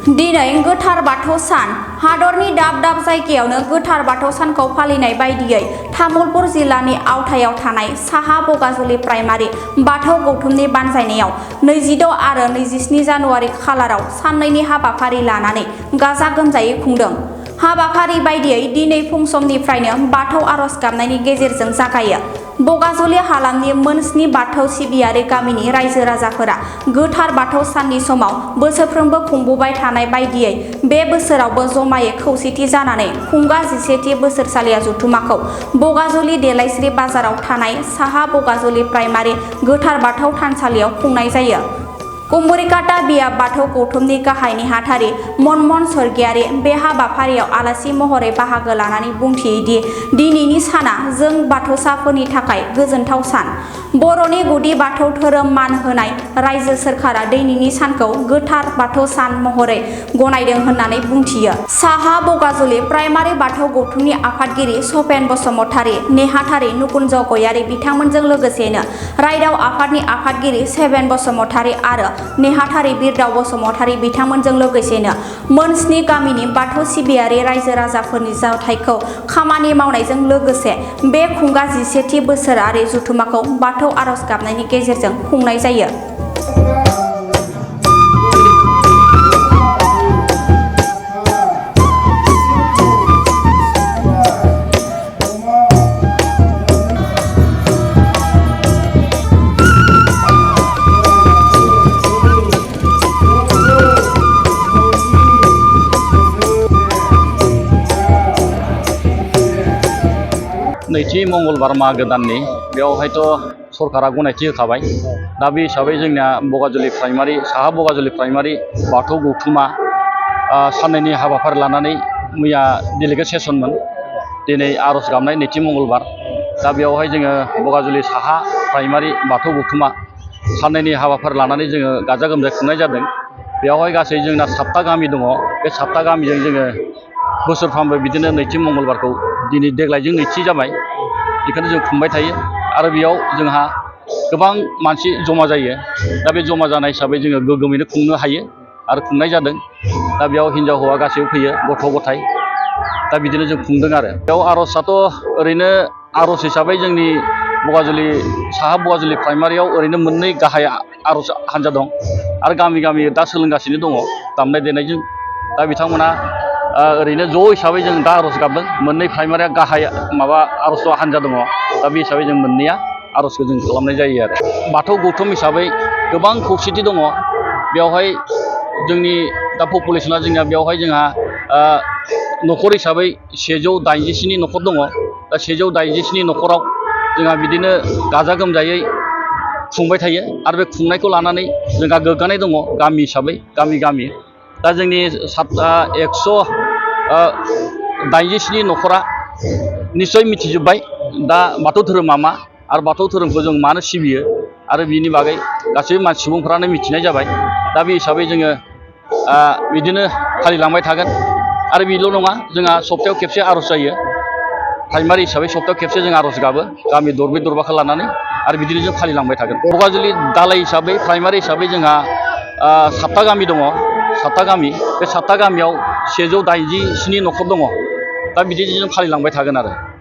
दिनै गोथार बाथौ सान हादरनि दाब दाब जायगायावनो गोथार बाथौ सानखौ फालिनाय बायदियै तामुलपुर जिल्लानि आवथायाव थानाय साहा बगाजुलि प्राइमारि बाथौ गौथुमनि बानजायनायाव 26 आरो 27 जानुवारि खालाराव साननैनि हाबाफारि लानानै गाजा गोमजायै खुंदों। हाबाफारि बायदियै दिनै फुं समनिफ्रायनो बाथौ आरज गाबनायनि गेजेरजों जागायो। बगाजुलि हालामनि मोन 7 बाथौ सिबियारि गामिनि रायजो राजाफोरा गोथार बाथौ साननि समाव बोसोरफ्रोमबो खुंबोबाय थानाय बायदियै बे बोसोरावबो जमायै खौसेथि जानानै खुंगा 11थि बोसोरसालिया जथुमाखौ बगाजुलि देलायस्रि बाजाराव थानाय साहा बगाजुलि प्राइमारि गोथार बाथौ थानसालियाव खुंनाय जायो। कुम्बुरिकाटा बियाब बाथौ गौथुमनि गाहाय नेहाथारि मनमन स्वर्गियारि बे हाबाफारियाव आलासि महरै बाहागो लानानै बुंथियो दि दिनैनि साना जों बाथौसाफोरनि थाखाय गोजोनथाव सान। बर'नि गुदि बाथौ धोरोम मान होनाय रायजो सोरखारा दिनैनि सानखौ गोथार बाथौ सान महरै गनायदों होननानै बुंथियो। साहा बगाजुलि प्राइमारि बाथौ गौथुमनि आफादगिरि सफेन बसुमतारी, नेहाथारि नुकुन्ज गयारी बिथांमोनजों लोगोसेनो रायदाव आफादनि आफादगिरि सेबेन बसुमतारी आरो नेहाथारि बिरदाव बसुमतारी बिथांमोनजों लोगोसेनो मोन 7 गामिनि बाथौ सिबियारि रायजो राजाफोरनि जथायखौ खामानि मावनायजों लोगोसे बे खुंगा 11थि बोसोरारि जथुमाखौ बाथौ आरज गाबनायनि गेजेरजों खुंनाय जायो। नैथि मंगलबार मागो दाननि बेवहायथ' सरकारा गनायथि होखाबाय। दा बे हिसाबै जोंनिया बगाजुलि प्राइमारि साहा बगाजुलि प्राइमारि बाथौ गौथुमा साननैनि हाबाफारि लानानै मैया डेलिगेट सेसनमोन। दिनै आरज गाबनाय नैथि मंगलबार। दा बेवहाय जोङो बगाजुलि साहा प्राइमारि बाथौ गौथुमा साननैनि हाबाफारि लानानै जोङो गाजा गोमजायै खुंनाय जादों। बेवहाय गासै जोंना 7 गामि दङ। बे 7 गामिजों जोङो बोसोरफ्रामबो बिदिनो नैथि मंगलबारखौ दिनै देग्लायजों नैथि जाबाय। बेखौनो जों खुंबाय थायो आरो बेयाव जोंहा गोबां मानसि जमा जायो। दा बे जमा जानाय हिसाबै जोङो गोग्गोमैनो खुंनो हायो आरो खुंनाय जादों। दा बेयाव हिनजाव हौवा गासैबो फैयो, गथ' गथाय। दा बिदिनो जों खुंदों आरो बेयाव आर'जआथ' ओरैनो आर'ज हिसाबै जोंनि बगाजुलि साहा बगाजुलि प्राइमारियाव ओरैनो मोननै गाहाय आर'ज हान्जा दं आरो गामि गामि दा सोलोंगासिनो दङ दामनाय देनायजों। दा बिथांमोना ओरैनो ज' हिसाबै जों दा आर'ज गाबदों। मोननै प्राइमारिया गाहाय माबा आर'ज हान्जा दङ। दा बे हिसाबै जों मोननैया आर'जखौ जों खालामनाय जायो आरो बाथौ गौथुम हिसाबै गोबां खौसेथि दङ। बेवहाय जोंनि दा पपुलेसना जोंनिया बेवहाय जोंहा न'खर हिसाबै 187 न'खर दङ। दा 187 न'खराव जोंहा बिदिनो गाजा गोमजायै खुंबाय थायो आरो बे खुंनायखौ लानानै जोंहा गोग्गानाय दङ गामि हिसाबै गामि गामि। दा जोंनि 187 न'खरा निस्सय मिथिजोब्बाय दा बाथौ धोरोमा मा आरो बाथौ धोरोमखौ जों मानो सिबियो आरो बिनि बागै गासैबो मानसि सुबुंफ्रानो मिथिनाय जाबाय। दा बे हिसाबै जोङो बिदिनो फालिलांबाय थागोन आरो बेल' नङा, जोंहा सप्तायाव खेबसे आर'ज जायो। प्राइमारि हिसाबै सप्तायाव खेबसे जों आर'ज गाबो गामि दरब्रै दरबाखौ लानानै आरो बिदिनो जों फालिलांबाय थागोन। बगाजुलि दालाय हिसाबै प्राइमारि हिसाबै जोंहा 7 गामि दङ। 7 गामि, बे 7 गामियाव 187 न'खर दङ। दा बिदिनो जों फालिलांबाय थागोन आरो